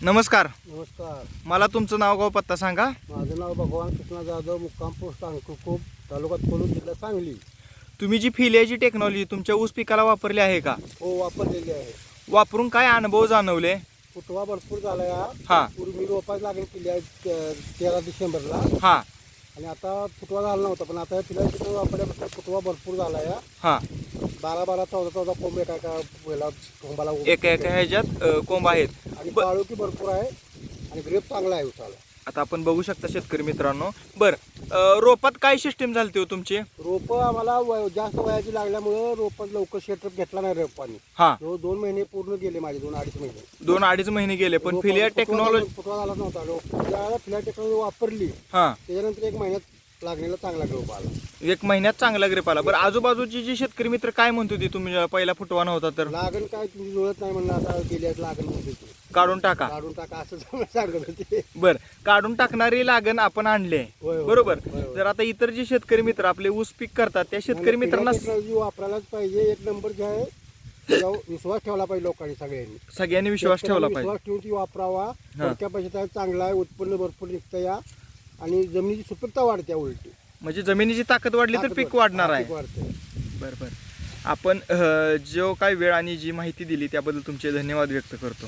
नमस्कार. नमस्कार. मला तुमचं नाव गाव पत्ता सांगा. माझं नाव भगवान कृष्णा जाधव, मुक्काम पोस्ट अंकुरखोप, तालुका कोलूर, जिल्हा सांगली. तुम्ही जी फिलियाची टेक्नॉलॉजी तुमच्या ऊस पिकाला वापरली आहे का? हो, वापरलेली आहे. वापरून काय अनुभव जाणवले? फुटवा भरपूर झाला या. हा. पूर्वी मी रोपाच लागेल केली आहे 13 डिसेंबरला. हा आणि आता फुटवा झाला नव्हता, पण आता फिलाची वापरल्यापासून फुटवा भरपूर झाला या. हा 12 14 कोंब एका कोंबाला एका एका ह्याच्यात कोंब आहेत. आणि काळोखी भरपूर आहे आणि ग्रेप चांगला आहे उसाला. आता आपण बघू शकता शेतकरी मित्रांनो. बर, रोपात काय सिस्टीम झालती हो तुमची? रोप आम्हाला जास्त वयाची लागल्यामुळं रोपात लवकर शेटअप घेतला नाही रोपांनी. हा 2 महिने पूर्ण गेले माझे, 2-2.5 महिने. 2-2.5 महिने गेले, पण फिलिया टेक्नॉलॉजी फुटवा झाला नव्हता. ज्यावेळेला फिलिया टेक्नॉलॉजी वापरली हा त्याच्यानंतर 1 महिन्यात लागलेला चांगला ग्रोप आला. 1 महिन्यात चांगला ग्रेप आला. बरं, आजूबाजूची जी शेतकरी मित्र काय म्हणत होती तुम्ही पहिला फुटवा नव्हता तर? लागण काय तुमची जुळत नाही म्हणलं, आता गेली लागण म्हणते ती. काढून टाका. काढून टाका असं सांगत होते. बर, काढून टाकणारी लागण आपण आणली आहे. होय, होय. बरोबर. होय, होय. जर आता इतर जे शेतकरी मित्र आपले ऊस पीक करतात त्या शेतकरी मित्रांना टेक्नॉलॉजी वापरायलाच पाहिजे. 1 नंबर जे आहे त्याच्यावर विश्वास ठेवला पाहिजे लोकांनी, सगळ्यांनी सगळ्यांनी विश्वास ठेवला पाहिजे. विश्वास ठेवून ती वापरावा. थोडक्या पैशात चांगला आहे, उत्पन्न भरपूर निघतं या आणि जमिनीची सुपीकता वाढते उलटी. म्हणजे जमिनीची ताकद वाढली तर पीक वाढणार आहे. वाढते. बरं बरं. आपण जो काय वेळ आणि जी माहिती दिली त्याबद्दल तुमचे धन्यवाद व्यक्त करतो.